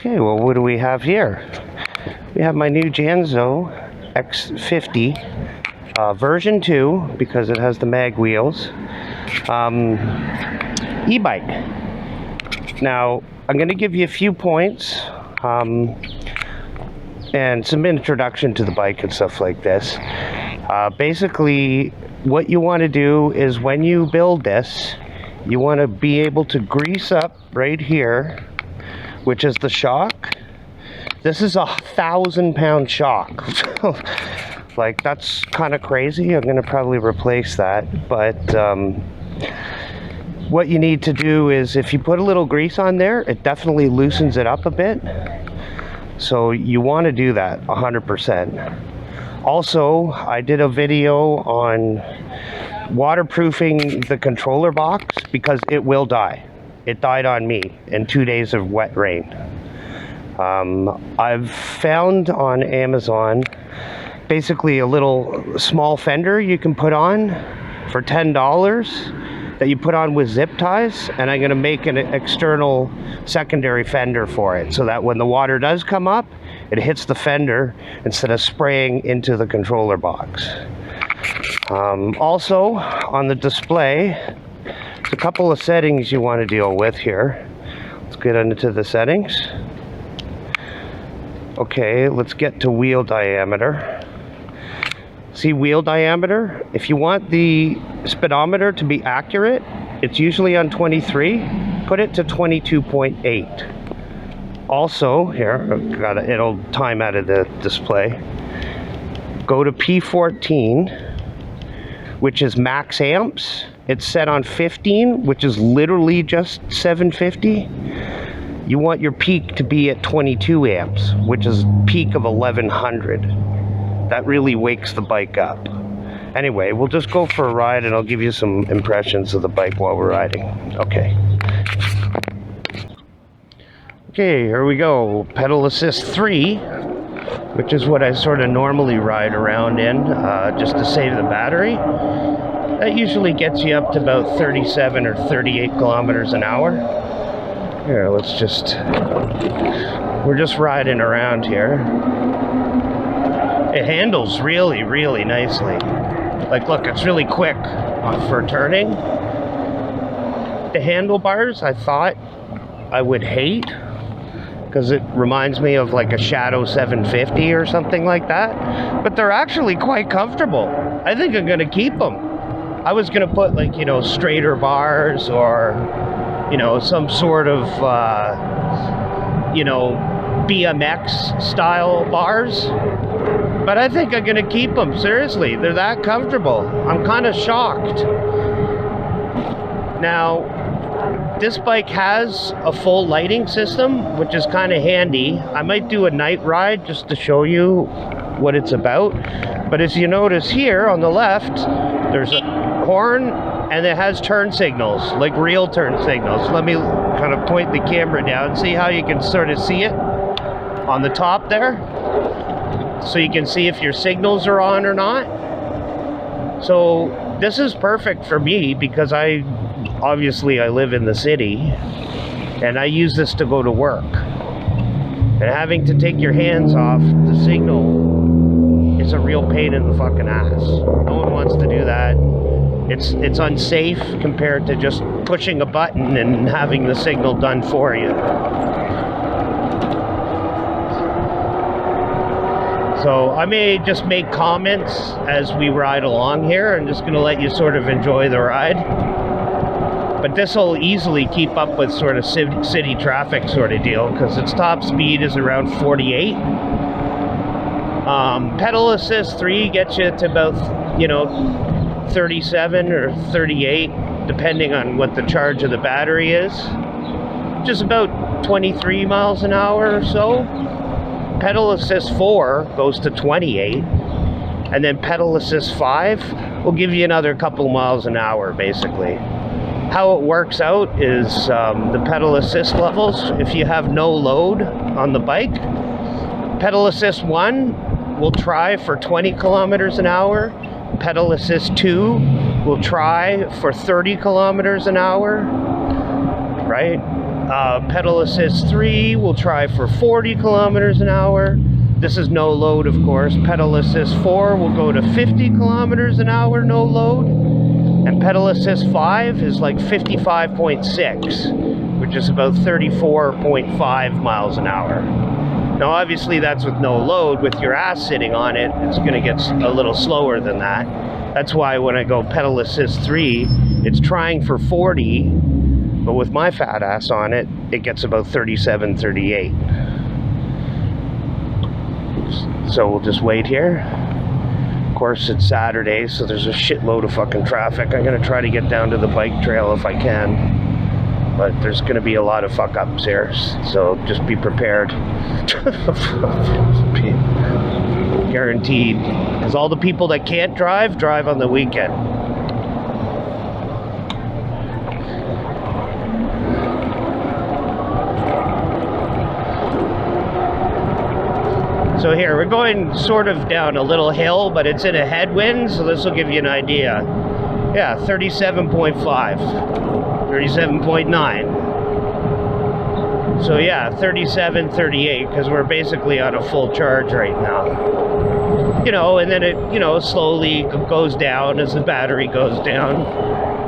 Okay, well, what do we have here? We have my new Janso X50 version 2, because it has the mag wheels, e-bike. Now, I'm going to give you a few points and some introduction to the bike and stuff like this. Basically, what you want to do is when you build this, you want to be able to grease up right here, which is the shock. This is a 1,000-pound shock. Like, that's kind of crazy. I'm going to probably replace that. But what you need to do is, if you put a little grease on there, it definitely loosens it up a bit. So you want to do that 100%. Also, I did a video on waterproofing the controller box because it will die. It died on me in 2 days of wet rain. I've found on Amazon basically a little small fender you can put on for $10 that you put on with zip ties, and I'm going to make an external secondary fender for it so that when the water does come up, it hits the fender instead of spraying into the controller box. Also, on the display, there's a couple of settings you want to deal with here. Let's get into the settings. Okay, let's get to wheel diameter. See, wheel diameter, if you want the speedometer to be accurate, it's usually on 23. Put it to 22.8. Also, here, it'll time out of the display. Go to P14, which is max amps. It's set on 15, which is literally just 750. You want your peak to be at 22 amps, which is peak of 1100. That really wakes the bike up. Anyway, we'll just go for a ride and I'll give you some impressions of the bike while we're riding. Okay. Okay, here we go. Pedal Assist 3, which is what I sort of normally ride around in, just to save the battery. That usually gets you up to about 37 or 38 kilometers an hour. Here, we're just riding around here. It handles really, really nicely. Like, look, it's really quick for turning. The handlebars, I thought I would hate, because it reminds me of like a Shadow 750 or something like that. But they're actually quite comfortable. I think I'm going to keep them. I was going to put, like, straighter bars or, some sort of, BMX style bars. But I think I'm going to keep them. Seriously, they're that comfortable. I'm kind of shocked. Now, this bike has a full lighting system, which is kind of handy. I might do a night ride just to show you what it's about. But as you notice here on the left, there's a horn and it has turn signals, like real turn signals. Let me kind of point the camera down, see how you can sort of see it on the top there. So you can see if your signals are on or not. So this is perfect for me because obviously I live in the city and I use this to go to work. And having to take your hands off the signal is a real pain in the fucking ass. No one wants to do that. It's unsafe compared to just pushing a button and having the signal done for you. So I may just make comments as we ride along here. I'm just going to let you sort of enjoy the ride. But this will easily keep up with sort of city traffic sort of deal, because its top speed is around 48. Pedal Assist 3 gets you to about, 37 or 38, depending on what the charge of the battery is. Just about 23 miles an hour or so. Pedal Assist 4 goes to 28, and then Pedal Assist 5 will give you another couple miles an hour, basically. How it works out is the pedal assist levels. If you have no load on the bike, Pedal Assist 1 will try for 20 kilometers an hour. Pedal Assist 2 will try for 30 kilometers an hour, right? Pedal assist 3 will try for 40 kilometers an hour. This is no load, of course. Pedal assist 4 will go to 50 kilometers an hour, no load. And pedal assist 5 is like 55.6, which is about 34.5 miles an hour. Now, obviously, that's with no load. With your ass sitting on it, it's going to get a little slower than that. That's why when I go pedal assist 3, it's trying for 40, but with my fat ass on it, it gets about 37, 38. So we'll just wait here. Of course, it's Saturday, so there's a shitload of fucking traffic. I'm going to try to get down to the bike trail if I can. But there's going to be a lot of fuck-ups here, so just be prepared. Guaranteed. Because all the people that can't drive, drive on the weekend. So here, we're going sort of down a little hill, but it's in a headwind, so this will give you an idea. Yeah, 37.5. 37.9. So yeah, 37, 38, because we're basically on a full charge right now. You know, and then it, you know, slowly goes down as the battery goes down.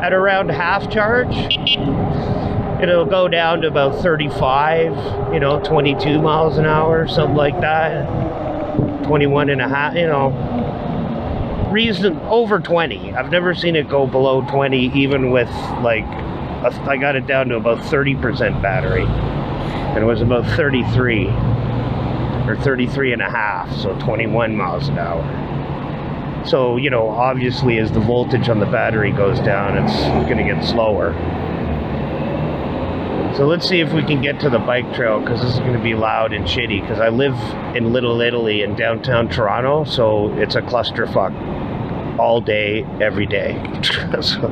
At around half charge, it'll go down to about 35, you know, 22 miles an hour, something like that. 21 and a half, you know. Over 20. I've never seen it go below 20, even with like, I got it down to about 30% battery, and it was about 33 or 33 and a half, so 21 miles an hour. So, you know, obviously as the voltage on the battery goes down, it's going to get slower. So let's see if we can get to the bike trail, because this is going to be loud and shitty, because I live in Little Italy in downtown Toronto, so it's a clusterfuck all day, every day. So,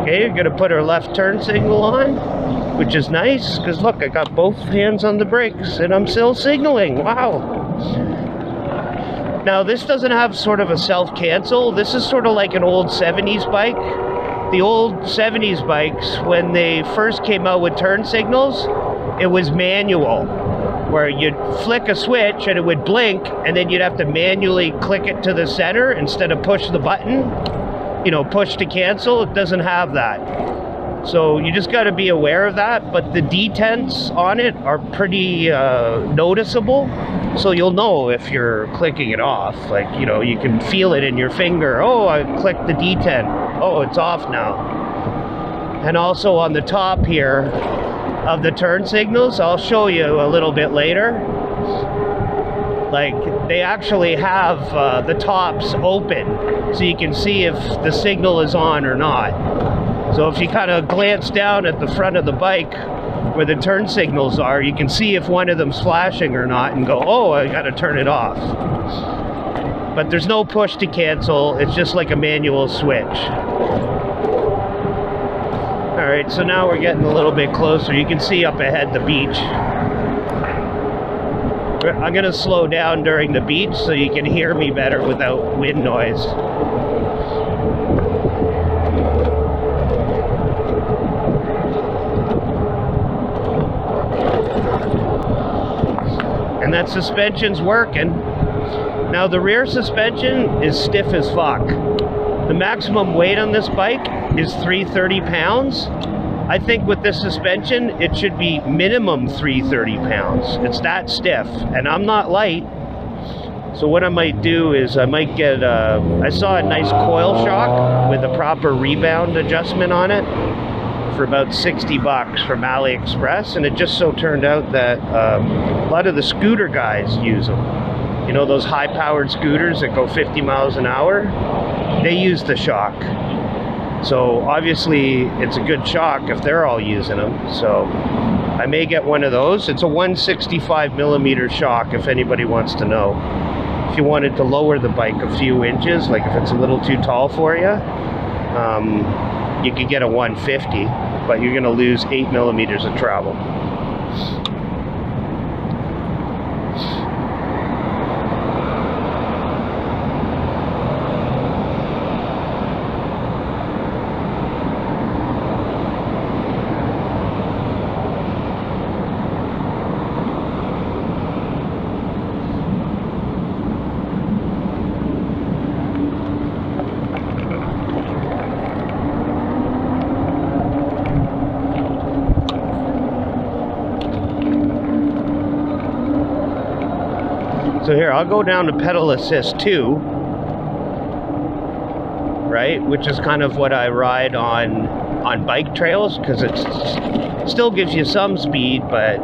okay, you're gonna put our left turn signal on, which is nice, because look, I got both hands on the brakes and I'm still signaling. Wow. Now this doesn't have sort of a self-cancel. This is sort of like an old 70s bike. The old 70s bikes, when they first came out with turn signals, it was manual, where you'd flick a switch and it would blink, and then you'd have to manually click it to the center instead of push the button. You know, push to cancel. It doesn't have that. So you just got to be aware of that. But the detents on it are pretty noticeable. So you'll know if you're clicking it off. Like, you know, you can feel it in your finger. Oh, I clicked the detent. Oh, it's off now. And also on the top here of the turn signals, I'll show you a little bit later. Like, they actually have the tops open, so you can see if the signal is on or not. So if you kind of glance down at the front of the bike where the turn signals are, you can see if one of them's flashing or not and go, oh, I gotta turn it off. But there's no push to cancel, it's just like a manual switch. Alright, so now we're getting a little bit closer. You can see up ahead the beach. I'm gonna slow down during the beach so you can hear me better without wind noise. And that suspension's working. Now the rear suspension is stiff as fuck. The maximum weight on this bike is 330 pounds. I think with this suspension, it should be minimum 330 pounds. It's that stiff, and I'm not light. So what I might do is I might get I saw a nice coil shock with a proper rebound adjustment on it for about 60 bucks from AliExpress, and it just so turned out that a lot of the scooter guys use them. You know, those high-powered scooters that go 50 miles an hour? They use the shock. So obviously it's a good shock if they're all using them. So I may get one of those. It's a 165 millimeter shock, if anybody wants to know. If you wanted to lower the bike a few inches, like if it's a little too tall for you, you could get a 150, but you're gonna lose 8 millimeters of travel. So here, I'll go down to pedal assist 2, right, which is kind of what I ride on bike trails, because it still gives you some speed, but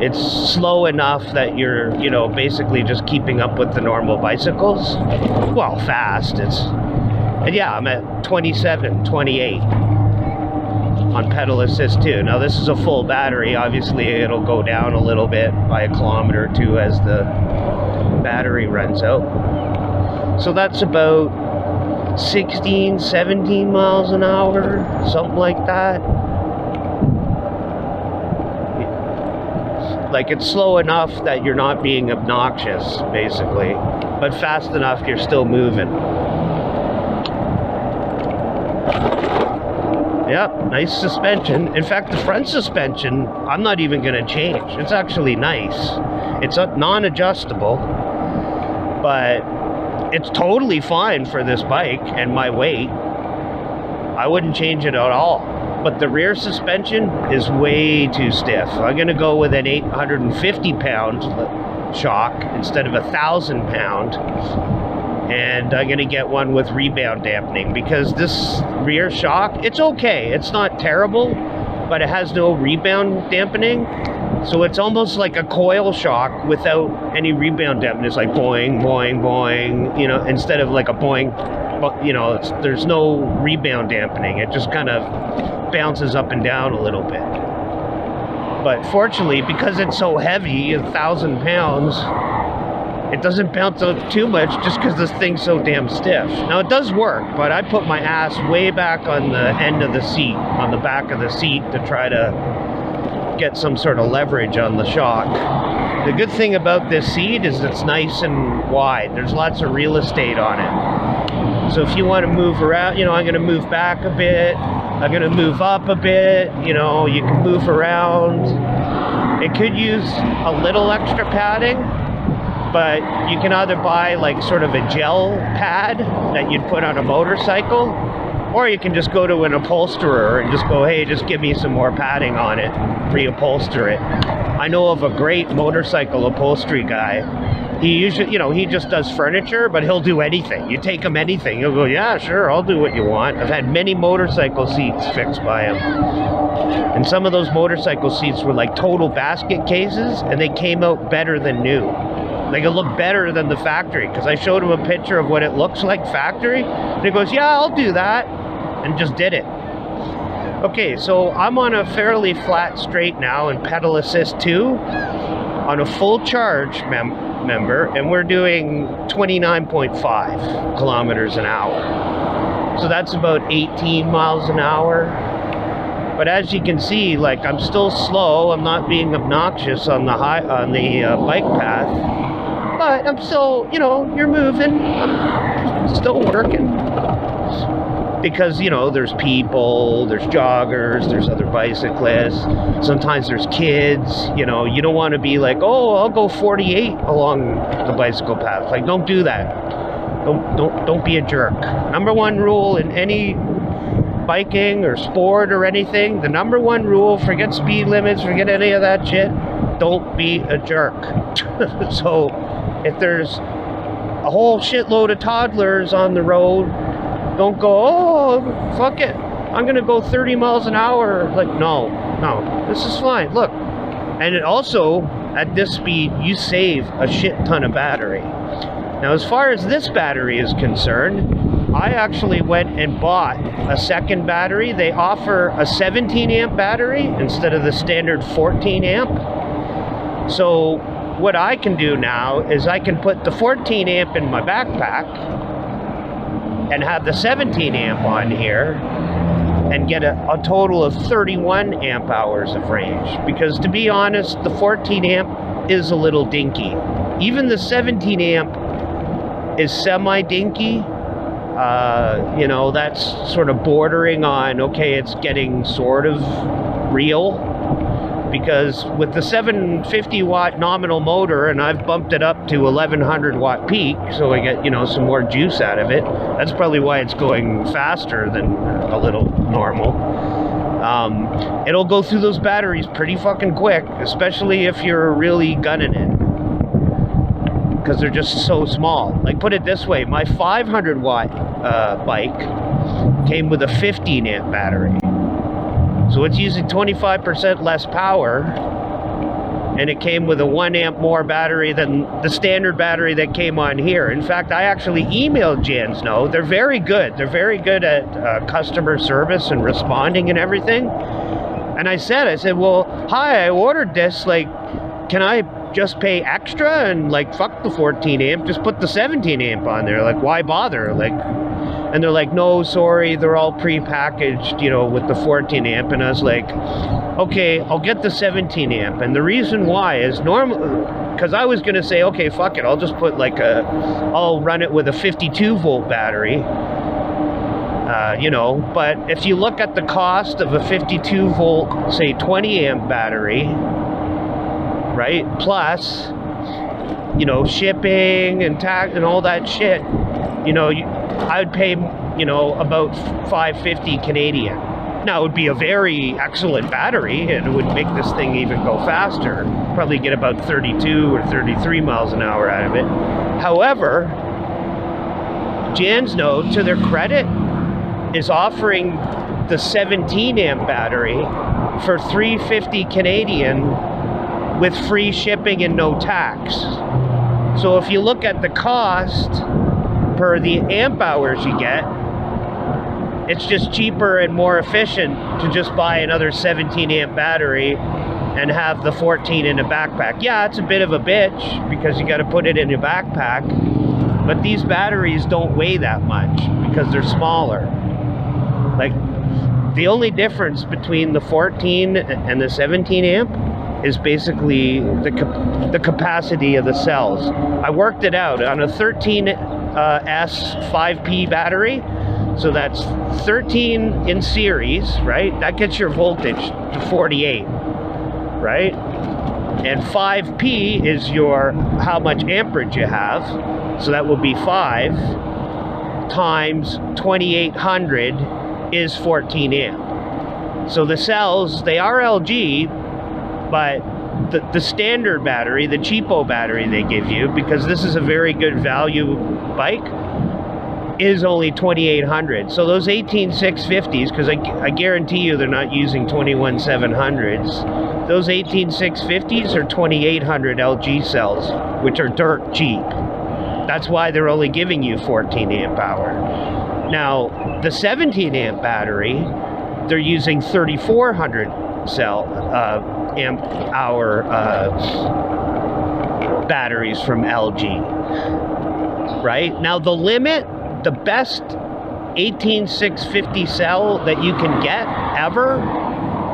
it's slow enough that you're, you know, basically just keeping up with the normal bicycles. Well, fast. And yeah, I'm at 27, 28 on pedal assist 2. Now this is a full battery. Obviously it'll go down a little bit by a kilometer or two as the battery runs out. So that's about 16, 17 miles an hour, something like that. Like, it's slow enough that you're not being obnoxious, basically, but fast enough you're still moving. Yep, nice suspension. In fact, the front suspension, I'm not even going to change. It's actually nice. It's non-adjustable, but it's totally fine for this bike and my weight. I wouldn't change it at all. But the rear suspension is way too stiff. I'm going to go with an 850-pound shock instead of 1,000-pound. And I'm going to get one with rebound dampening, because this rear shock, it's okay. It's not terrible, but it has no rebound dampening. So it's almost like a coil shock without any rebound dampening. It's like boing, boing, boing, you know, instead of like a boing, but, you know, there's no rebound dampening. It just kind of bounces up and down a little bit. But fortunately, because it's so heavy, 1,000 pounds, it doesn't bounce up too much just because this thing's so damn stiff. Now it does work, but I put my ass way back on the end of the seat, on the back of the seat, to try to get some sort of leverage on the shock. The good thing about this seat is it's nice and wide. There's lots of real estate on it. So if you want to move around, you know, I'm going to move back a bit, I'm going to move up a bit, you know, you can move around. It could use a little extra padding, but you can either buy like sort of a gel pad that you'd put on a motorcycle, or you can just go to an upholsterer and just go, hey, just give me some more padding on it, reupholster it. I know of a great motorcycle upholstery guy. He usually, you know, he just does furniture, but he'll do anything. You take him anything, he'll go, yeah, sure, I'll do what you want. I've had many motorcycle seats fixed by him. And some of those motorcycle seats were like total basket cases, and they came out better than new. Like, it looked better than the factory, because I showed him a picture of what it looks like factory, and he goes, yeah, I'll do that, and just did it. Okay, so I'm on a fairly flat straight now in pedal assist 2 on a full charge member, and we're doing 29.5 kilometers an hour. So that's about 18 miles an hour. But as you can see, like, I'm still slow. I'm not being obnoxious on the bike path. But I'm still, you know, you're moving. I'm still working. Because, you know, there's people, there's joggers, there's other bicyclists. Sometimes there's kids. You know, you don't want to be like, oh, I'll go 48 along the bicycle path. Like, don't do that. Don't be a jerk. Number one rule in any biking or sport or anything, the number one rule, forget speed limits, forget any of that shit, don't be a jerk. So if there's a whole shitload of toddlers on the road, don't go, oh, fuck it, I'm gonna go 30 miles an hour. Like, no, this is fine, look. And it also, at this speed, you save a shit ton of battery. Now, as far as this battery is concerned, I actually went and bought a second battery. They offer a 17 amp battery instead of the standard 14 amp. So what I can do now is I can put the 14 amp in my backpack and have the 17 amp on here and get a total of 31 amp hours of range. Because to be honest, the 14 amp is a little dinky. Even the 17 amp is semi-dinky. You know, that's sort of bordering on, okay, it's getting sort of real. Because with the 750 watt nominal motor, and I've bumped it up to 1100 watt peak, so I get, you know, some more juice out of it. That's probably why it's going faster than a little normal. It'll go through those batteries pretty fucking quick, especially if you're really gunning it. because they're just so small. Like, put it this way, my 500 watt bike came with a 15 amp battery. So it's using 25% less power, and it came with a 1 amp more battery than the standard battery that came on here. In fact, I actually emailed Jansno. They're very good. They're very good at customer service and responding and everything. And I said, well, hi, I ordered this, like, can I just pay extra? And like, fuck the 14 amp, just put the 17 amp on there. Like, why bother? Like, and they're like, no, sorry, they're all pre-packaged, you know, with the 14 amp. And I was like, okay, I'll get the 17 amp. And the reason why is because I was going to say, okay, fuck it, I'll just put like I'll run it with a 52 volt battery, you know. But if you look at the cost of a 52 volt, say 20 amp battery, right, plus, you know, shipping and tax and all that shit, you know, I would pay, you know, about $550 Canadian. Now, it would be a very excellent battery, and it would make this thing even go faster. Probably get about 32 or 33 miles an hour out of it. However, Jansno, to their credit, is offering the 17 amp battery for $350 Canadian with free shipping and no tax. So if you look at the cost per the amp hours you get, it's just cheaper and more efficient to just buy another 17 amp battery and have the 14 in a backpack. Yeah, it's a bit of a bitch because you got to put it in your backpack, but these batteries don't weigh that much because they're smaller. Like, the only difference between the 14 and the 17 amp is basically the capacity of the cells. I worked it out on a 13S 5P battery. So that's 13 in series, right? That gets your voltage to 48, right? And 5P is your how much amperage you have. So that will be 5 times 2800 is 14 amp. So the cells, they are LG, but the standard battery, the cheapo battery they give you, because this is a very good value bike, is only 2800. So those 18650s, because I guarantee you they're not using 21700s, those 18650s are 2800 LG cells, which are dirt cheap. That's why they're only giving you 14 amp hour. Now, the 17 amp battery, they're using 3400 cell amp hour batteries from LG. Right? Now, the limit, the best 18650 cell that you can get ever,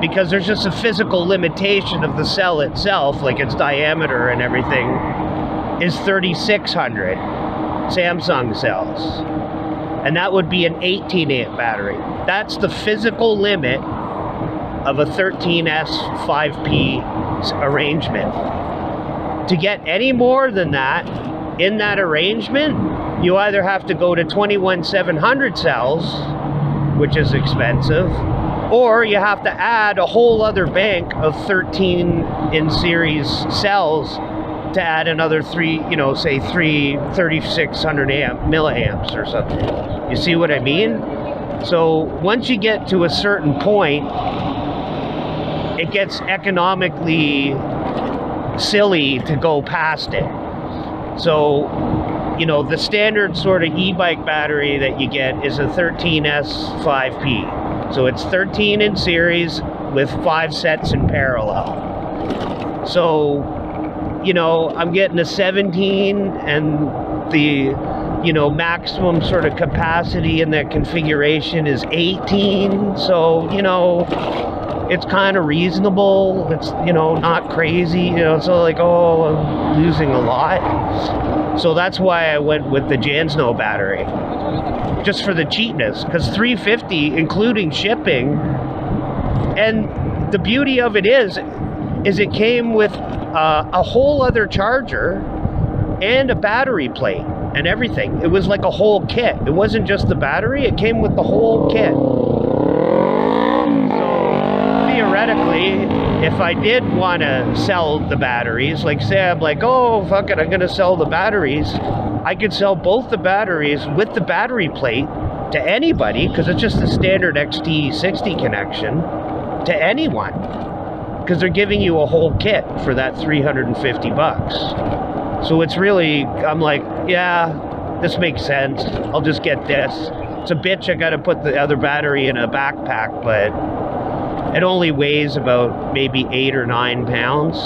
because there's just a physical limitation of the cell itself, like its diameter and everything, is 3600 Samsung cells. And that would be an 18 amp battery. That's the physical limit of a 13S 5P arrangement. To get any more than that in that arrangement, you either have to go to 21700 cells, which is expensive, or you have to add a whole other bank of 13 in series cells to add another three, you know, say 3600 milliamps or something. You see what I mean? So once you get to a certain point, it gets economically silly to go past it. So, you know, the standard sort of e-bike battery that you get is a 13S 5P. So it's 13 in series with 5 sets in parallel. So, you know, I'm getting a 17, and the, you know, maximum sort of capacity in that configuration is 18. So, you know, it's kind of reasonable. It's, you know, not crazy. You know, it's not like, oh, I'm losing a lot. So that's why I went with the Jansno battery, just for the cheapness, because $350 including shipping. And the beauty of it is it came with a whole other charger and a battery plate and everything. It was like a whole kit. It wasn't just the battery, it came with the whole kit. So theoretically, if I did want to sell the batteries, like say I'm like, oh fuck it, I'm gonna sell the batteries, I could sell both the batteries with the battery plate to anybody, because it's just a standard XT60 connection, to anyone, because they're giving you a whole kit for that 350 bucks. So it's really, I'm like, yeah, this makes sense, I'll just get this. It's a bitch, I gotta put the other battery in a backpack, but it only weighs about maybe 8 or 9 pounds,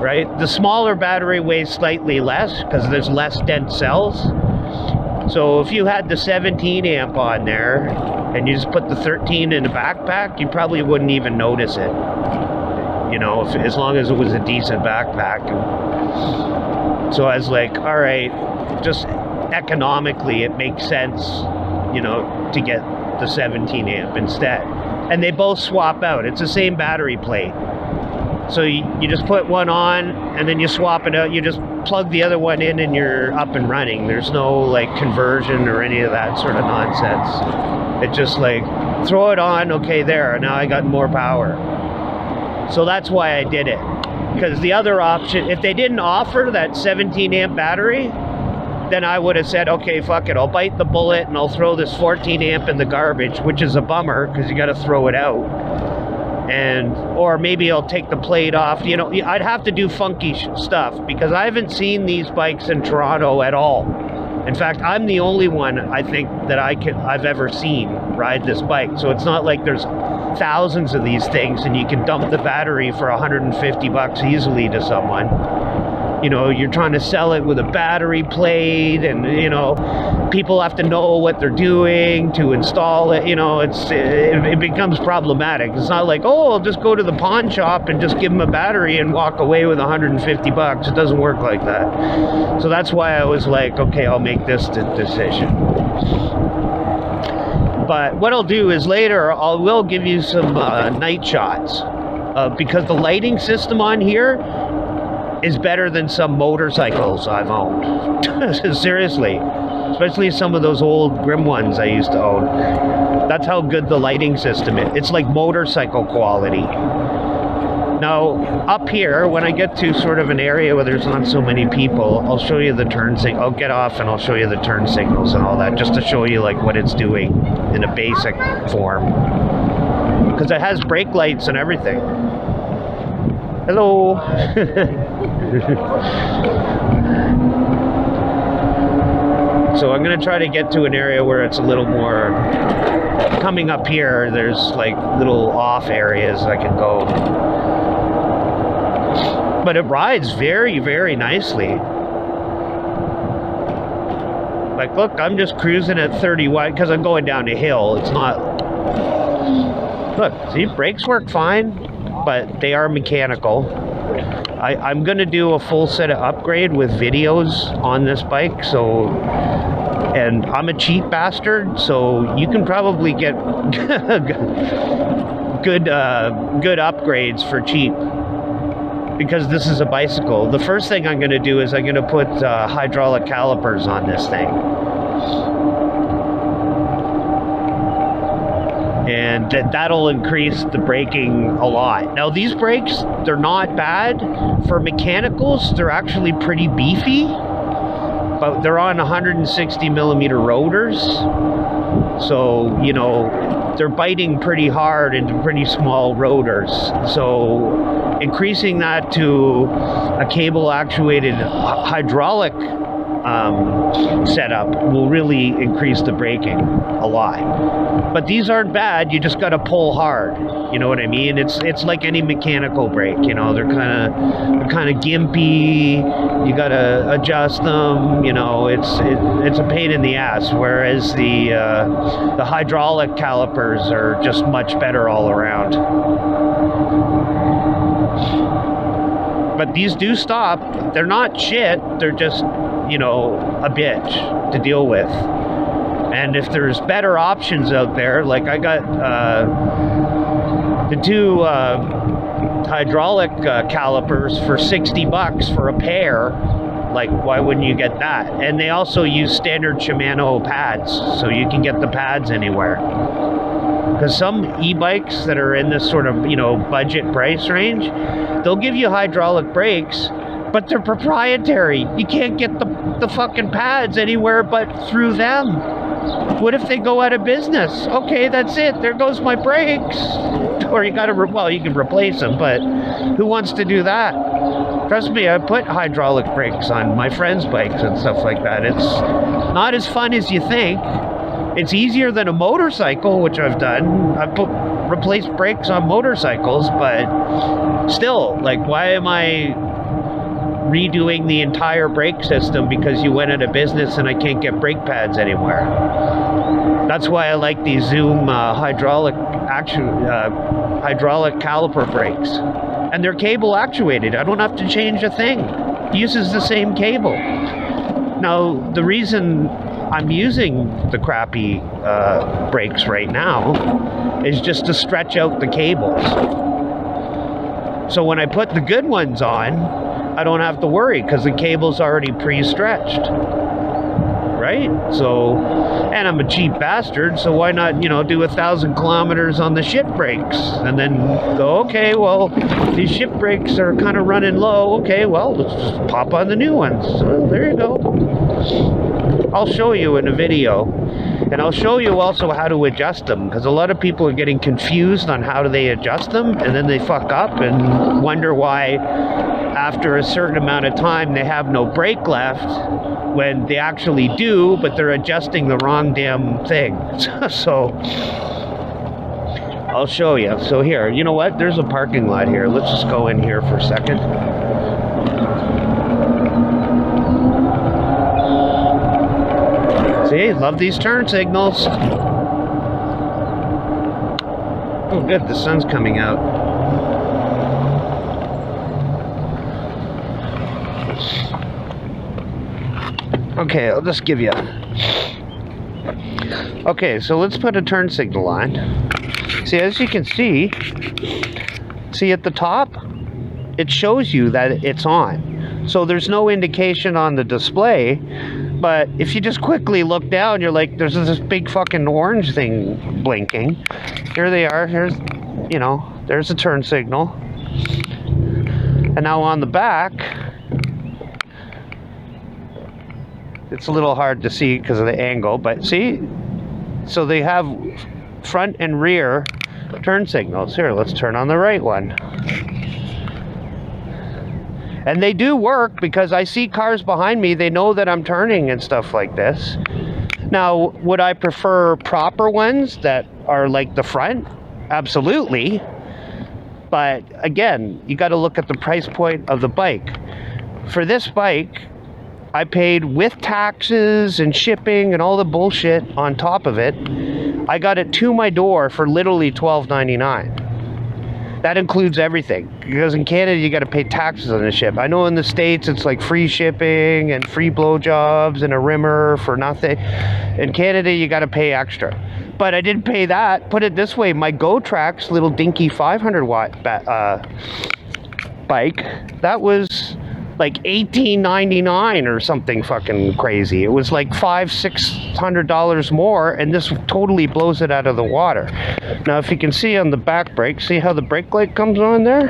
right? The smaller battery weighs slightly less because there's less dense cells. So if you had the 17 amp on there and you just put the 13 in a backpack, you probably wouldn't even notice it, you know, as long as it was a decent backpack. So I was like, all right, just economically it makes sense, you know, to get the 17 amp instead. And they both swap out. It's the same battery plate. So you just put one on and then you swap it out. You just plug the other one in and you're up and running. There's no like conversion or any of that sort of nonsense. It just like throw it on, okay, there, now I got more power. So that's why I did it. Because the other option, if they didn't offer that 17 amp battery, then I would have said, okay, fuck it, I'll bite the bullet and I'll throw this 14 amp in the garbage, which is a bummer because you got to throw it out. And, or maybe I'll take the plate off. You know, I'd have to do funky stuff because I haven't seen these bikes in Toronto at all. In fact, I'm the only one, I think, that I've ever seen ride this bike. So it's not like there's thousands of these things and you can dump the battery for 150 bucks easily to someone. You know, you're trying to sell it with a battery plate and, you know, people have to know what they're doing to install it. You know, it becomes problematic. It's not like, oh, I'll just go to the pawn shop and just give them a battery and walk away with 150 bucks. It doesn't work like that. So that's why I was like, okay, I'll make this decision. But what I'll do is later, I will give you some night shots because the lighting system on here is better than some motorcycles I've owned. Seriously. Especially some of those old Grim ones I used to own. That's how good the lighting system is. It's like motorcycle quality. Now, up here, when I get to sort of an area where there's not so many people, I'll show you the turn signal. I'll get off and I'll show you the turn signals and all that, just to show you like what it's doing in a basic form. Because it has brake lights and everything. Hello. So I'm going to try to get to an area where it's a little more, coming up here, there's like little off areas I can go. But it rides very, very nicely. Like, look, I'm just cruising at 30 wide because I'm going down a hill. It's not, look, see, brakes work fine, but they are mechanical. I'm going to do a full set of upgrade with videos on this bike, so, and I'm a cheap bastard, so you can probably get good upgrades for cheap, because this is a bicycle. The first thing I'm going to do is I'm going to put hydraulic calipers on this thing. And that'll increase the braking a lot. Now these brakes, they're not bad. For mechanicals, they're actually pretty beefy, but they're on 160 millimeter rotors. So, you know, they're biting pretty hard into pretty small rotors. So increasing that to a cable actuated hydraulic setup will really increase the braking a lot. But these aren't bad, you just got to pull hard, you know what I mean? It's like any mechanical brake, you know, they're kind of gimpy, you got to adjust them, you know, it's a pain in the ass, whereas the hydraulic calipers are just much better all around. But these do stop. They're not shit, they're just, you know, a bitch to deal with. And if there's better options out there, like I got the two hydraulic calipers for 60 bucks for a pair, like why wouldn't you get that? And they also use standard Shimano pads, so you can get the pads anywhere. Because some e-bikes that are in this sort of, you know, budget price range, they'll give you hydraulic brakes, but they're proprietary. You can't get the fucking pads anywhere but through them. What if they go out of business? Okay, that's it. There goes my brakes. Or you gotta, well, you can replace them, but who wants to do that? Trust me, I put hydraulic brakes on my friends' bikes and stuff like that. It's not as fun as you think. It's easier than a motorcycle, which I've done. I've replaced brakes on motorcycles, but still, like, why am I redoing the entire brake system because you went out of business and I can't get brake pads anywhere? That's why I like these Zoom hydraulic caliper brakes. And they're cable actuated. I don't have to change a thing. It uses the same cable. Now, the reason I'm using the crappy brakes right now is just to stretch out the cables. So when I put the good ones on, I don't have to worry because the cable's already pre-stretched. Right? So, and I'm a cheap bastard, so why not, you know, do 1,000 kilometers on the shit brakes and then go, okay, well, these shit brakes are kind of running low. Okay, well, let's just pop on the new ones. So there you go. I'll show you in a video, and I'll show you also how to adjust them, because a lot of people are getting confused on how do they adjust them, and then they fuck up and wonder why after a certain amount of time they have no brake left, when they actually do, but they're adjusting the wrong damn thing. So I'll show you. So here, you know what? There's a parking lot here. Let's just go in here for a second. See, love these turn signals. Oh, good. The sun's coming out. Okay, I'll just give you. Okay, so let's put a turn signal on. See, as you can see at the top, it shows you that it's on. So there's no indication on the display, but if you just quickly look down, you're like, there's this big fucking orange thing blinking. Here they are. Here's, you know, there's a turn signal. And now on the back, it's a little hard to see because of the angle, but see? So they have front and rear turn signals. Here, let's turn on the right one. And they do work because I see cars behind me. They know that I'm turning and stuff like this. Now, would I prefer proper ones that are like the front? Absolutely. But again, you got to look at the price point of the bike. For this bike, I paid with taxes and shipping and all the bullshit on top of it. I got it to my door for literally $12.99. That includes everything, because in Canada you got to pay taxes on the ship. I know in the States it's like free shipping and free blowjobs and a rimmer for nothing. In Canada you got to pay extra. But I didn't pay that. Put it this way, my GoTrax little dinky 500 watt bike, that was like $18.99 or something fucking crazy. It was like $500-600 more, and this totally blows it out of the water. Now, if you can see on the back brake, see how the brake light comes on there?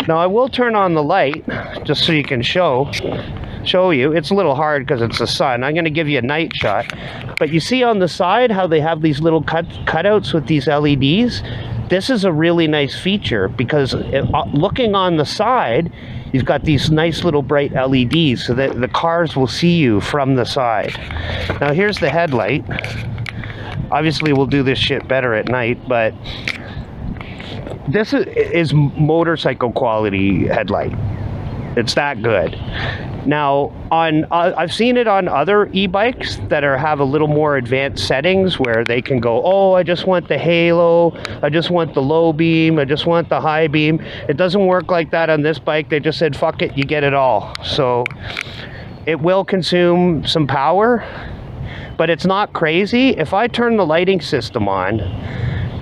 Now, I will turn on the light just so you can show you. It's a little hard because it's the sun. I'm going to give you a night shot. But you see on the side how they have these little cutouts with these LEDs? This is a really nice feature because looking on the side, you've got these nice little bright LEDs so that the cars will see you from the side. Now here's the headlight. Obviously we'll do this shit better at night, but this is motorcycle quality headlight. It's that good. Now, I've seen it on other e-bikes that have a little more advanced settings where they can go, oh, I just want the halo, I just want the low beam, I just want the high beam. It doesn't work like that on this bike. They just said, fuck it, you get it all. So it will consume some power, but it's not crazy. If I turn the lighting system on,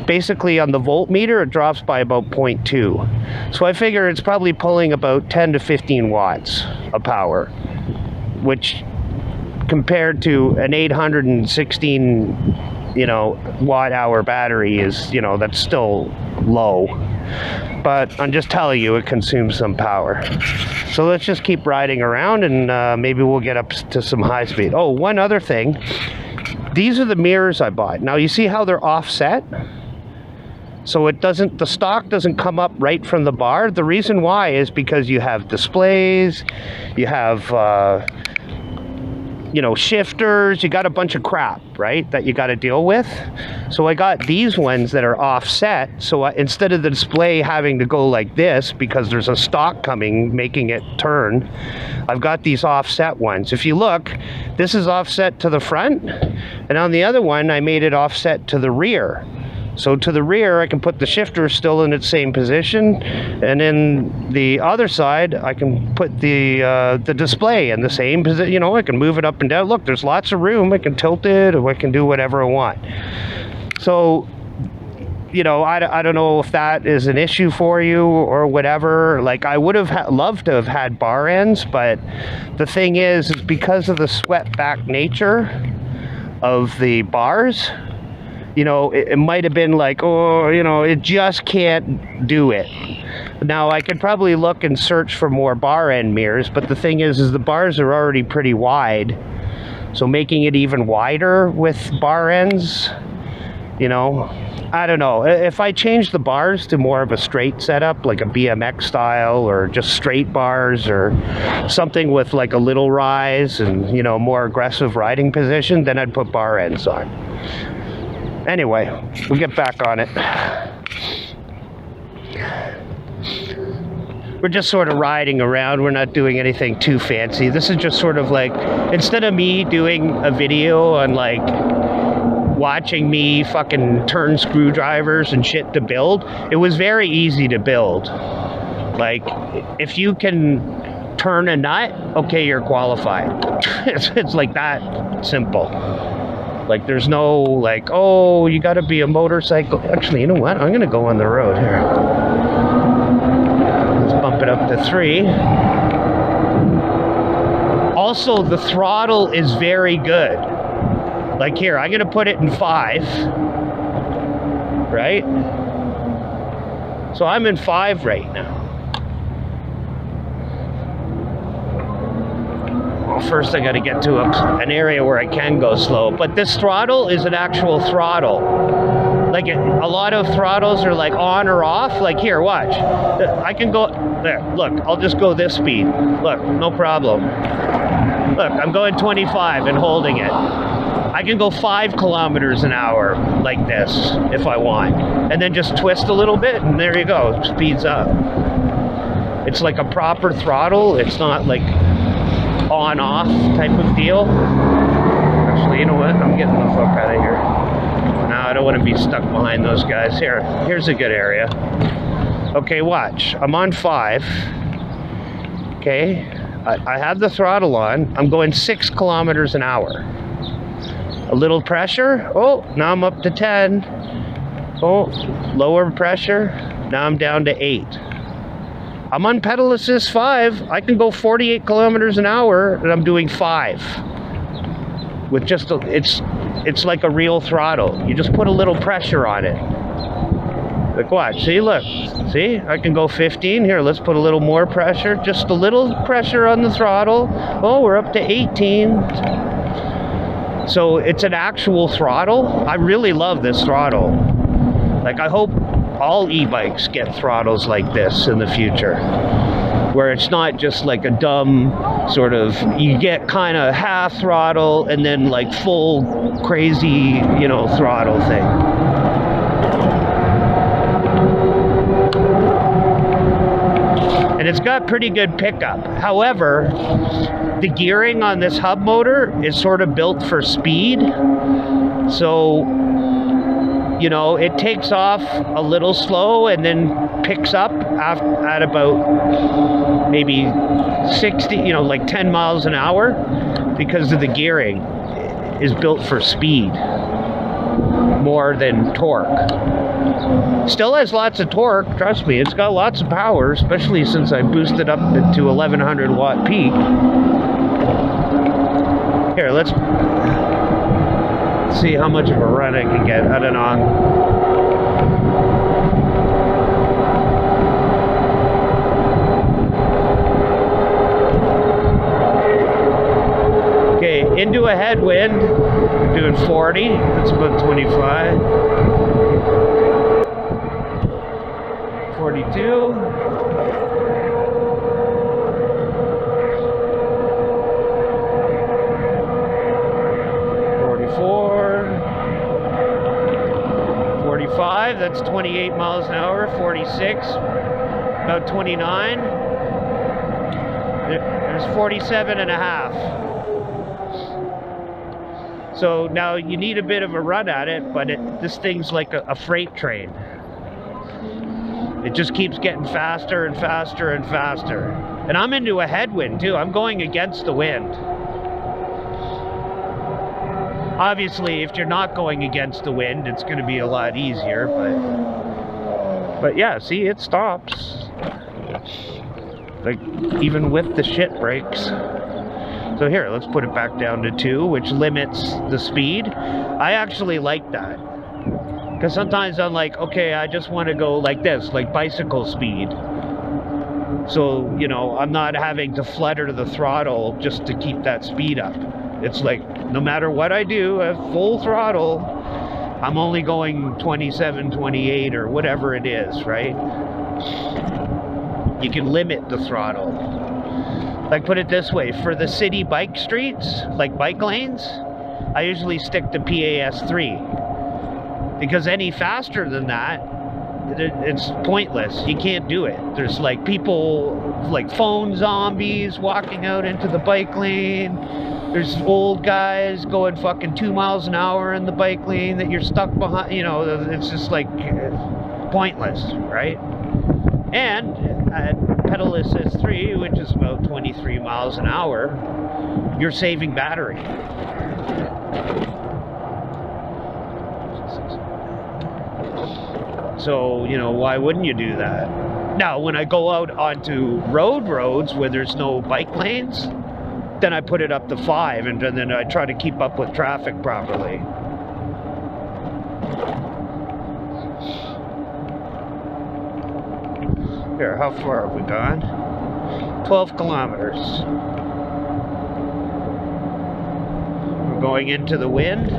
basically on the voltmeter, it drops by about 0.2. So I figure it's probably pulling about 10 to 15 watts of power, which compared to an 816 you know, watt hour battery is, you know, that's still low. But I'm just telling you, it consumes some power. So let's just keep riding around, and maybe we'll get up to some high speed. Oh, one other thing. These are the mirrors I bought. Now you see how they're offset? So it doesn't, the stock doesn't come up right from the bar. The reason why is because you have displays, you have, you know, shifters, you got a bunch of crap, right, that you got to deal with. So I got these ones that are offset. So instead of the display having to go like this because there's a stock coming, making it turn, I've got these offset ones. If you look, this is offset to the front, and on the other one, I made it offset to the rear. So to the rear, I can put the shifter still in its same position, and then the other side, I can put the display in the same position. You know, I can move it up and down. Look, there's lots of room. I can tilt it, or I can do whatever I want. So, you know, I don't know if that is an issue for you or whatever. Like, I would have loved to have had bar ends, but the thing is because of the swept back nature of the bars, you know, it might have been like, oh, you know, it just can't do it. Now, I could probably look and search for more bar end mirrors, but the thing is the bars are already pretty wide. So making it even wider with bar ends, you know, I don't know. If I change the bars to more of a straight setup, like a BMX style, or just straight bars, or something with like a little rise and, you know, more aggressive riding position, then I'd put bar ends on. Anyway, we'll get back on it. We're just sort of riding around. We're not doing anything too fancy. This is just sort of like, instead of me doing a video on like watching me fucking turn screwdrivers and shit to build, it was very easy to build. Like, if you can turn a nut, okay, you're qualified. It's like that simple. Like, there's no, like, oh, you got to be a motorcycle. Actually, you know what? I'm going to go on the road here. Let's bump it up to 3. Also, the throttle is very good. Like, here, I'm going to put it in 5. Right? So I'm in 5 right now. First I got to get to an area where I can go slow, but this throttle is an actual throttle. Like, a lot of throttles are like on or off. Like, here, watch, I can go there. Look, I'll just go this speed. Look, no problem. Look, I'm going 25 and holding it. I can go 5 kilometers an hour like this if I want, and then just twist a little bit, and there you go, speeds up. It's like a proper throttle. It's not like on-off type of deal. Actually, you know what? I'm getting the fuck out of here. Now, I don't want to be stuck behind those guys. Here's a good area. Okay, watch. I'm on 5. Okay, I have the throttle on. I'm going 6 kilometers an hour. A little pressure. Oh, now I'm up to 10. Oh, lower pressure. Now I'm down to 8. I'm on pedal assist 5. I can go 48 kilometers an hour, and I'm doing 5. With just it's like a real throttle. You just put a little pressure on it. Like, watch. See, look. See, I can go 15. Here, let's put a little more pressure. Just a little pressure on the throttle. Oh, we're up to 18. So it's an actual throttle. I really love this throttle. Like, I hope all e-bikes get throttles like this in the future, where it's not just like a dumb sort of, you get kind of half throttle and then like full crazy, you know, throttle thing. And it's got pretty good pickup. However, the gearing on this hub motor is sort of built for speed. So, you know, it takes off a little slow and then picks up at about maybe 60, you know, like 10 miles an hour, because of the gearing is built for speed more than torque. Still has lots of torque, trust me. It's got lots of power, especially since I boosted up to 1100 watt peak. Here, let's Let's see how much of a run I can get. I don't know. Into a headwind, I'm doing 40, that's about 25, 42, 44, 45, that's 28 miles an hour, 46, about 29, there's 47 and a half. So now you need a bit of a run at it, but this thing's like a freight train. It just keeps getting faster and faster and faster. And I'm into a headwind too. I'm going against the wind. Obviously, if you're not going against the wind, it's going to be a lot easier. But yeah, see, it stops. Like, even with the shit brakes. So here, let's put it back down to 2, which limits the speed. I actually like that. Because sometimes I'm like, okay, I just want to go like this, like bicycle speed. So, you know, I'm not having to flutter the throttle just to keep that speed up. It's like, no matter what I do at full throttle, I'm only going 27, 28, or whatever it is, right? You can limit the throttle. Like, put it this way, for the city bike streets, like bike lanes, I usually stick to PAS3. Because any faster than that, it's pointless. You can't do it. There's like people, like phone zombies walking out into the bike lane. There's old guys going fucking 2 miles an hour in the bike lane that you're stuck behind. You know, it's just like pointless, right? And at pedal assist 3, which is about 23 miles an hour, you're saving battery. So, you know, why wouldn't you do that? Now, when I go out onto roads where there's no bike lanes, then I put it up to 5, and then I try to keep up with traffic properly. Here, how far have we gone? 12 kilometers. We're going into the wind.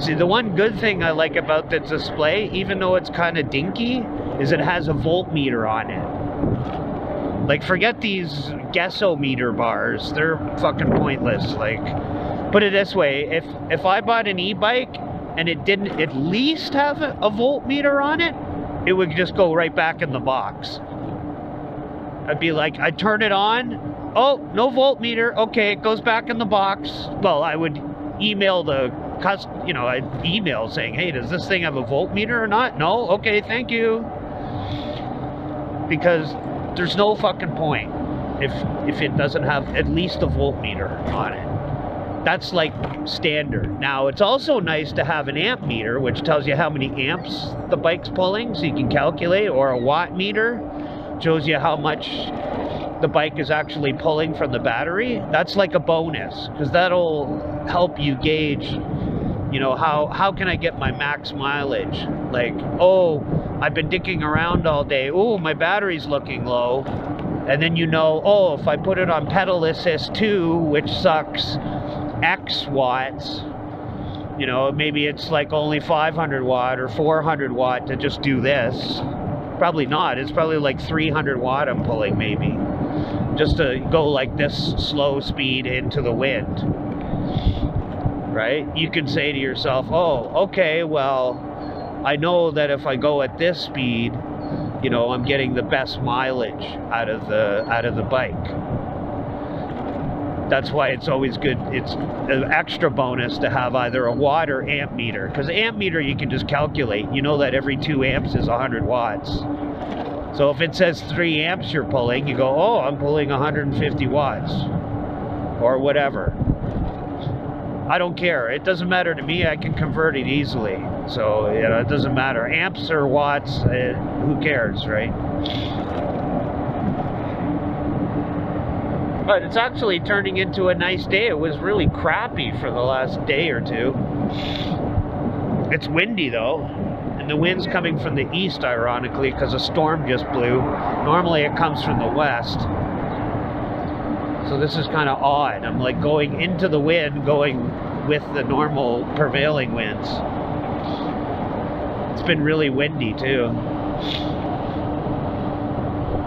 See, the one good thing I like about the display, even though it's kind of dinky, is it has a voltmeter on it. Like, forget these guessometer bars. They're fucking pointless. Like, put it this way, if I bought an e-bike and it didn't at least have a voltmeter on it, it would just go right back in the box. I'd be like, I'd turn it on. Oh, no voltmeter. Okay, it goes back in the box. Well, I would email the you know, I'd email saying, hey, does this thing have a voltmeter or not? No? Okay, thank you. Because there's no fucking point if it doesn't have at least a voltmeter on it. That's like standard. Now, it's also nice to have an amp meter, which tells you how many amps the bike's pulling, so you can calculate, or a watt meter, shows you how much the bike is actually pulling from the battery. That's like a bonus, because that'll help you gauge, you know, how can I get my max mileage? Like, oh, I've been dicking around all day. Oh, my battery's looking low. And then you know, oh, if I put it on pedal assist 2, which sucks X watts, you know, maybe it's like only 500 watt or 400 watt to just do this. Probably not. It's probably like 300 watt I'm pulling, maybe, just to go like this slow speed into the wind, right? You can say to yourself, oh, okay, well, I know that if I go at this speed, you know, I'm getting the best mileage out of the bike. That's why it's always good. It's an extra bonus to have either a watt or amp meter, because the amp meter you can just calculate. You know that every 2 amps is 100 watts. So if it says 3 amps you're pulling, you go, oh, I'm pulling 150 watts or whatever. I don't care. It doesn't matter to me. I can convert it easily. So, you know, it doesn't matter. Amps or watts, who cares, right? But it's actually turning into a nice day. It was really crappy for the last day or two. It's windy though, and the wind's coming from the east, ironically, because a storm just blew. Normally it comes from the west. So this is kind of odd. I'm like going into the wind, going with the normal prevailing winds. It's been really windy too.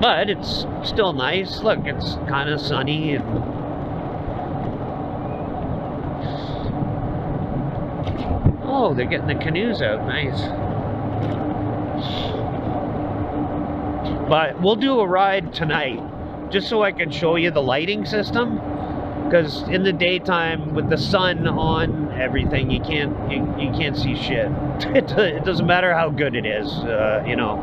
But it's still nice. Look, it's kind of sunny and oh, they're getting the canoes out. Nice. But we'll do a ride tonight just so I can show you the lighting system, because in the daytime with the sun on everything, you can't see shit. It doesn't matter how good it is, you know.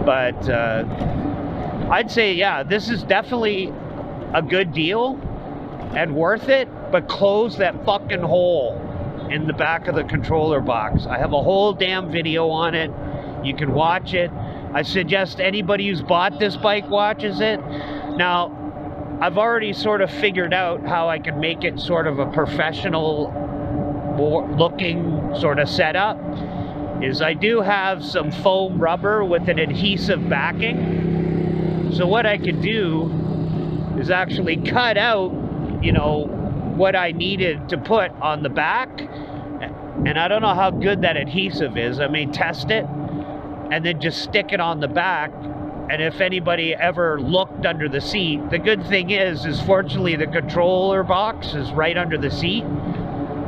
But I'd say, yeah, this is definitely a good deal and worth it, but close that fucking hole in the back of the controller box. I have a whole damn video on it. You can watch it. I suggest anybody who's bought this bike watches it. Now, I've already sort of figured out how I can make it sort of a professional looking sort of setup. Is I do have some foam rubber with an adhesive backing. So what I could do is actually cut out, you know, what I needed to put on the back. And I don't know how good that adhesive is. I may test it and then just stick it on the back. And if anybody ever looked under the seat, the good thing is fortunately the controller box is right under the seat.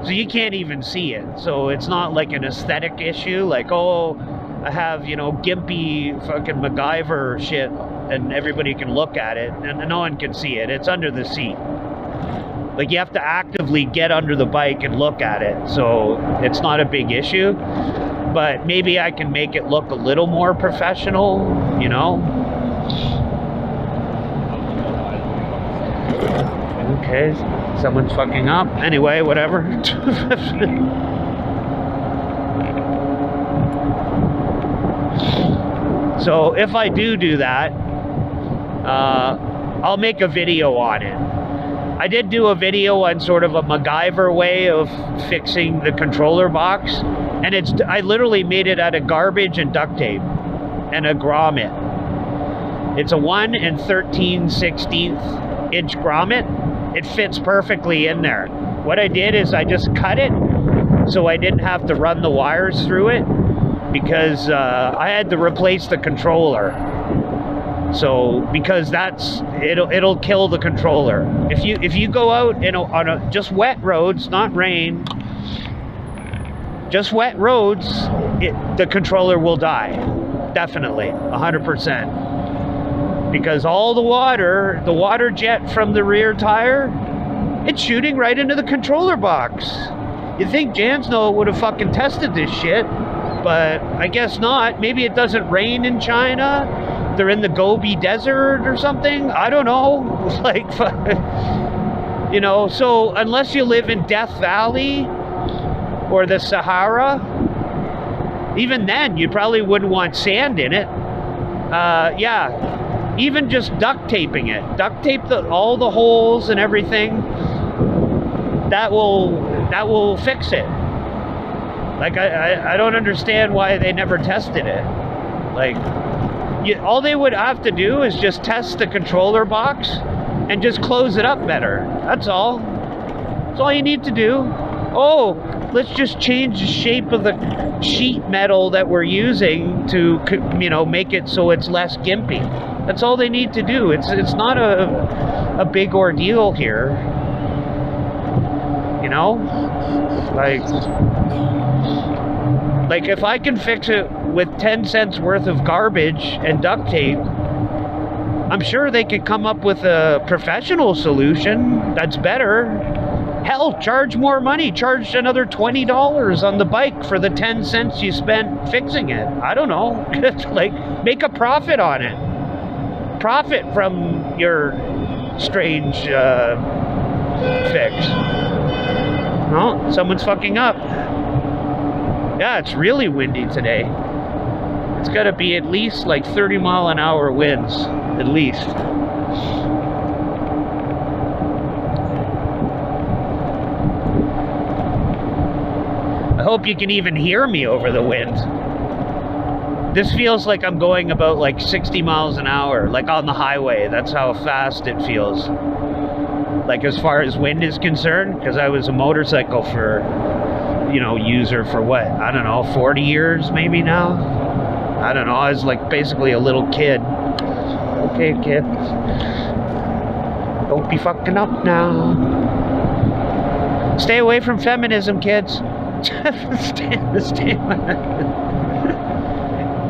So you can't even see it. So it's not like an aesthetic issue, like, oh, I have, you know, gimpy fucking MacGyver shit and everybody can look at it and no one can see it. It's under the seat. Like, you have to actively get under the bike and look at it. So it's not a big issue, but maybe I can make it look a little more professional, you know? Okay, someone's fucking up. Anyway, whatever. So if I do that, I'll make a video on it. I did do a video on sort of a MacGyver way of fixing the controller box, and I literally made it out of garbage and duct tape and a grommet. It's a 1 13/16 inch grommet. It fits perfectly in there. What I did is I just cut it so I didn't have to run the wires through it, because I had to replace the controller. So because it'll kill the controller. If you go out on just wet roads, not rain, just wet roads, the controller will die. Definitely, 100%. Because all the water jet from the rear tire, it's shooting right into the controller box. You'd think Jansno would have fucking tested this shit, but I guess not. Maybe it doesn't rain in China. They're in the Gobi Desert or something. I don't know. Like, you know, so unless you live in Death Valley or the Sahara, even then you probably wouldn't want sand in it. Yeah. Even just duct taping it. Duct tape all the holes and everything. That will fix it. Like, I don't understand why they never tested it. Like, all they would have to do is just test the controller box and just close it up better. That's all. That's all you need to do. Oh, let's just change the shape of the sheet metal that we're using to, you know, make it so it's less gimpy. That's all they need to do. It's not a big ordeal here. You know? Like if I can fix it with 10 cents worth of garbage and duct tape, I'm sure they could come up with a professional solution that's better. Hell, charge more money. Charge another $20 on the bike for the 10 cents you spent fixing it. I don't know. Like, make a profit on it. Profit from your strange fix. Oh, someone's fucking up. Yeah, it's really windy today. It's got to be at least like 30-mile-an-hour winds, at least. I hope you can even hear me over the wind. This feels like I'm going about like 60 miles an hour, like on the highway. That's how fast it feels. Like as far as wind is concerned, because I was a motorcycle for, you know, user for what? I don't know, 40 years maybe now? I don't know, I was like basically a little kid. Okay, kids. Don't be fucking up now. Stay away from feminism, kids. stay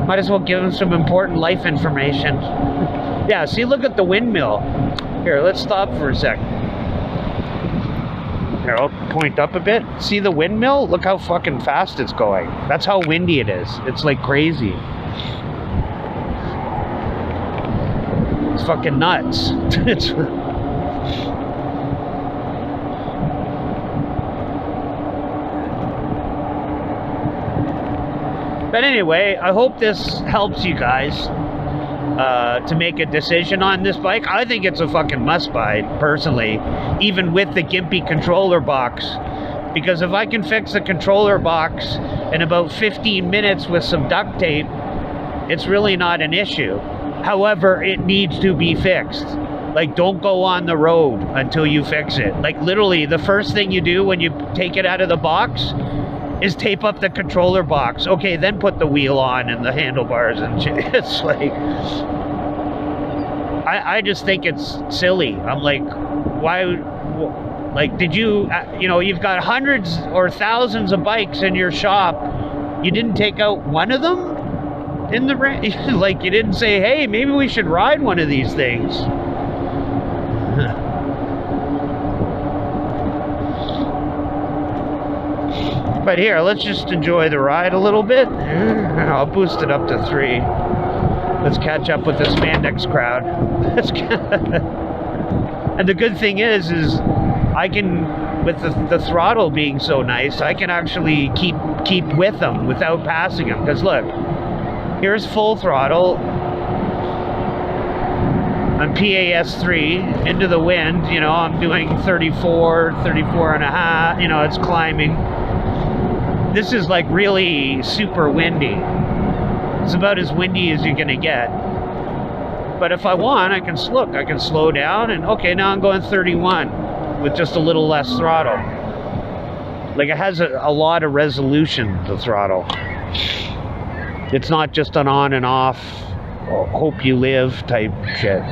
Might as well give them some important life information. Yeah, see, look at the windmill. Here, let's stop for a sec. Here, I'll point up a bit. See the windmill? Look how fucking fast it's going. That's how windy it is. It's like crazy. It's fucking nuts. It's... But anyway, I hope this helps you guys to make a decision on this bike. I think it's a fucking must-buy, personally, even with the gimpy controller box. Because if I can fix the controller box in about 15 minutes with some duct tape, it's really not an issue. However, it needs to be fixed. Like, don't go on the road until you fix it. Like, literally, the first thing you do when you take it out of the box is tape up the controller box. Okay, then put the wheel on and the handlebars and shit. It's like, I just think it's silly. I'm like, why, like, did you, you know, you've got hundreds or thousands of bikes in your shop. You didn't take out one of them in the, like, you didn't say, hey, maybe we should ride one of these things. But here, let's just enjoy the ride a little bit. I'll boost it up to 3. Let's catch up with the spandex crowd. And the good thing is I can, with the throttle being so nice, I can actually keep with them without passing them. Because look, here's full throttle on PAS3 into the wind. You know, I'm doing 34 and a half. You know, it's climbing. This is like really super windy. It's about as windy as you're gonna get. But if I want, I can slow down, and okay, now I'm going 31 with just a little less throttle. Like, it has a lot of resolution, the throttle. It's not just an on and off, hope you live type shit.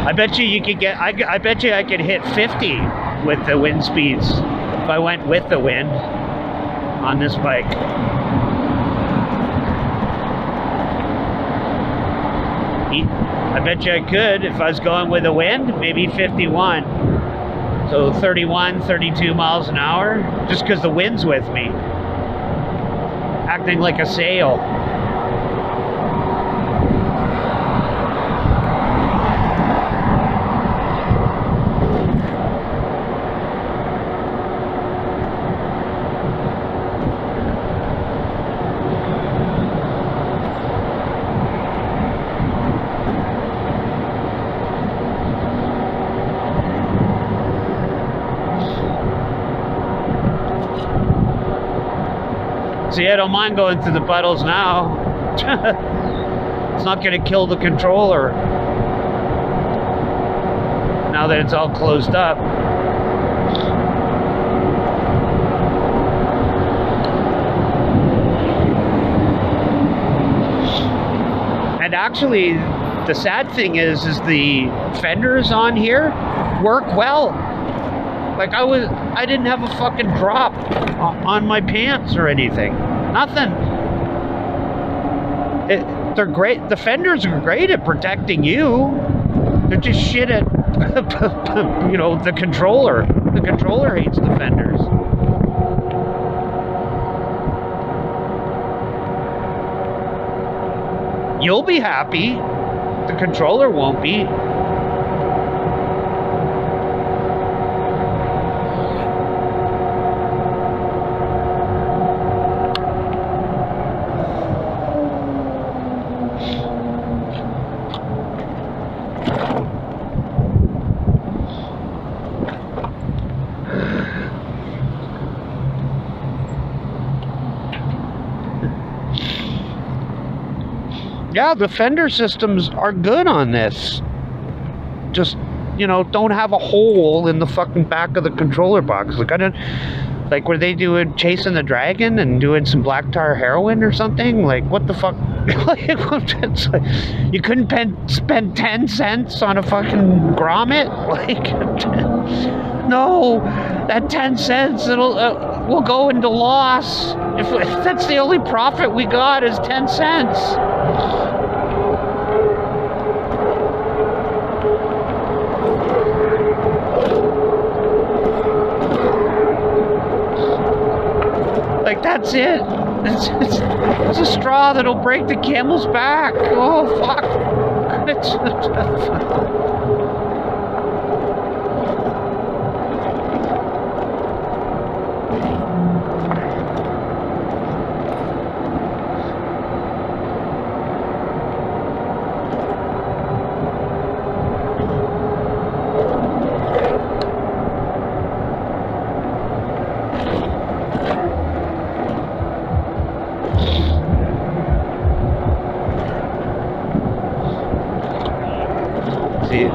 I bet you could get, I bet you I could hit 50 with the wind speeds if I went with the wind on this bike. I bet you I could if I was going with the wind, maybe 51. So 31, 32 miles an hour, just because the wind's with me. Acting like a sail. See, I don't mind going through the puddles now. It's not going to kill the controller now that it's all closed up. And actually, the sad thing is the fenders on here work well. Like, I didn't have a fucking drop on my pants or anything. Nothing. They're great. The fenders are great at protecting you. They're just shit at, you know, the controller. The controller hates the fenders. You'll be happy. The controller won't be. Yeah, the fender systems are good on this. Just, you know, don't have a hole in the fucking back of the controller box. Like, I don't, like, were they doing Chasing the Dragon and doing some black tar heroin or something? Like, what the fuck? It's like, you couldn't spend 10 cents on a fucking grommet? Like, no, that 10 cents, will go into loss. If that's the only profit we got is 10 cents. Like, that's it. It's a straw that'll break the camel's back. Oh, fuck.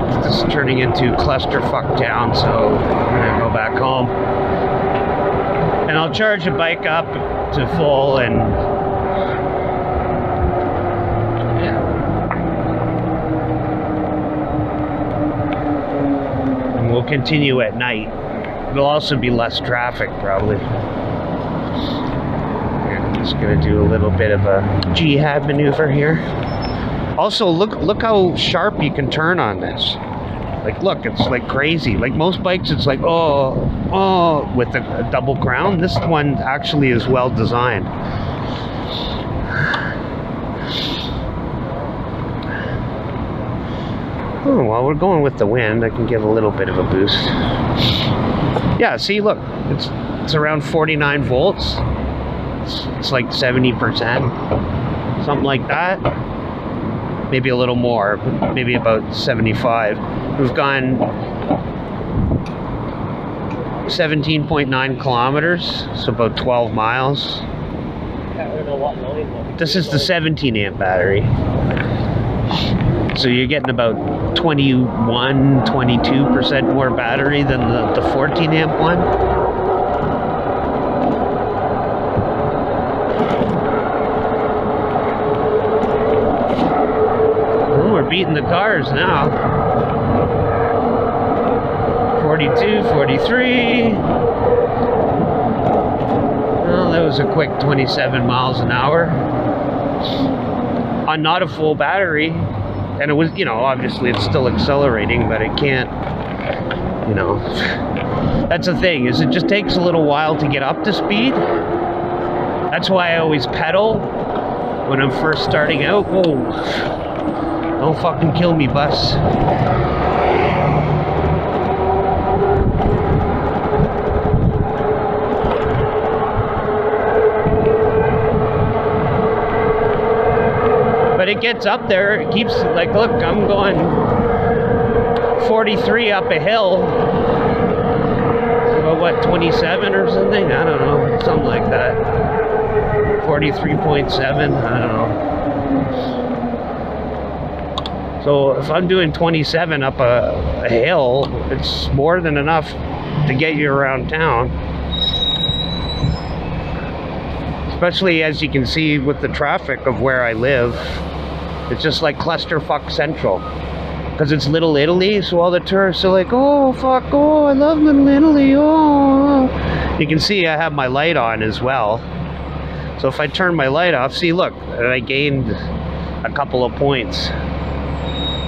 This is turning into clusterfuck town, so I'm gonna go back home. And I'll charge the bike up to full and yeah. And we'll continue at night. There'll also be less traffic probably. I'm just gonna do a little bit of a jihad maneuver here. Also, look how sharp you can turn on this. Like, look, it's like crazy. Like most bikes, it's like, oh, with a double crown. This one actually is well designed. Oh, well, we're going with the wind. I can give a little bit of a boost. Yeah, see, look, it's around 49 volts. It's like 70%, something like that. Maybe a little more, maybe about 75. We've gone 17.9 kilometers, so about 12 miles. This is the 17 amp battery. So you're getting about 21, 22% more battery than the 14 amp one. Beating the cars now. 42, 43. Well, that was a quick 27 miles an hour on not a full battery. And it was, you know, obviously it's still accelerating, but it can't, you know. That's the thing, is it just takes a little while to get up to speed. That's why I always pedal when I'm first starting out. Whoa. Don't fucking kill me, bus. But it gets up there. It keeps, like, look, I'm going 43 up a hill. About what, 27 or something? I don't know. Something like that. 43.7. I don't know. So if I'm doing 27 up a hill, it's more than enough to get you around town. Especially as you can see with the traffic of where I live. It's just like clusterfuck central. Because it's Little Italy, so all the tourists are like, oh fuck, oh I love Little Italy, oh. You can see I have my light on as well. So if I turn my light off, see look, I gained a couple of points.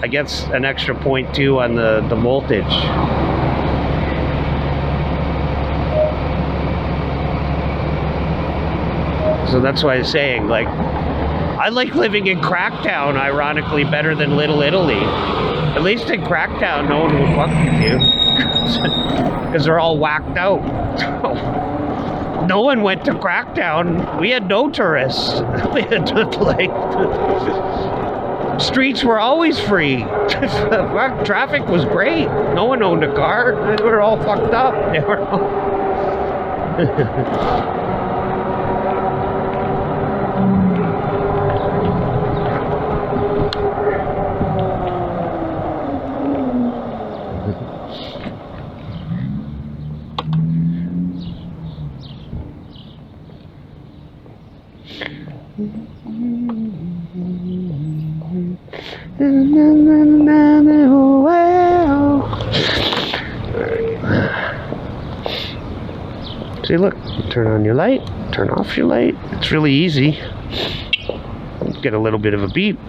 I get an extra 0.2 on the voltage. So that's why I'm saying, like, I like living in Cracktown, ironically, better than Little Italy. At least in Cracktown, no one will fuck with you. Because they're all whacked out. No one went to Cracktown. We had no tourists. We had to, like... Streets were always free. Traffic was great. No one owned a car. They were all fucked up. They were all... See, look, turn on your light, turn off your light. It's really easy. Get a little bit of a beep.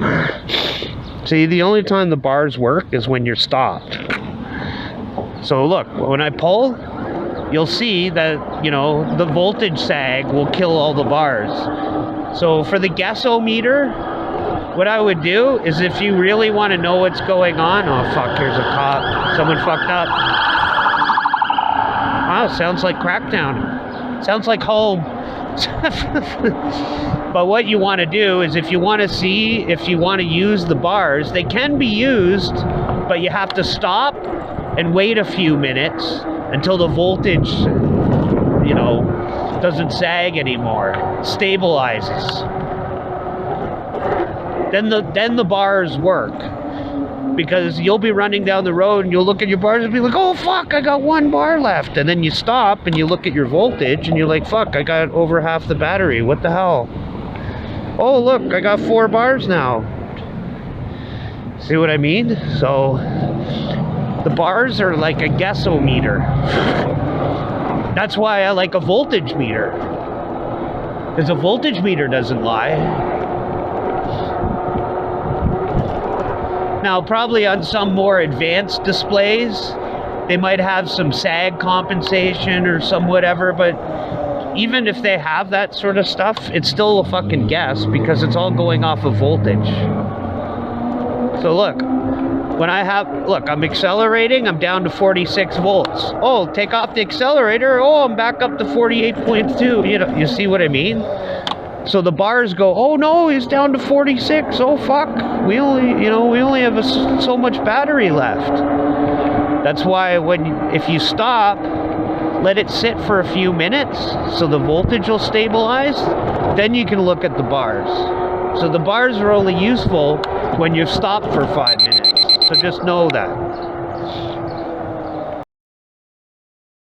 See, the only time the bars work is when you're stopped. So look, when I pull, you'll see that, you know, the voltage sag will kill all the bars. So for the Janso meter, what I would do is, if you really want to know what's going on, oh fuck, here's a cop. Someone fucked up. Wow, sounds like Crackdown. Sounds like home. But what you want to do is, if you want to see, if you want to use the bars, they can be used, but you have to stop and wait a few minutes until the voltage, you know, doesn't sag anymore, stabilizes. Then the bars work, because you'll be running down the road and you'll look at your bars and be like, oh fuck, I got 1 bar left, and then you stop and you look at your voltage and you're like, fuck, I got over half the battery, what the hell? Oh look, I got 4 bars now. See what I mean? So the bars are like a Janso meter. That's why I like a voltage meter, because a voltage meter doesn't lie. Now, probably on some more advanced displays, they might have some sag compensation or some whatever, but even if they have that sort of stuff, it's still a fucking guess, because it's all going off of voltage. So look, when look, I'm accelerating, I'm down to 46 volts. Oh, take off the accelerator, oh, I'm back up to 48.2. You know, you see what I mean? So the bars go, oh no, he's down to 46. Oh fuck, we only have so much battery left. That's why if you stop, let it sit for a few minutes so the voltage will stabilize, then you can look at the bars. So the bars are only useful when you've stopped for 5 minutes. So just know that.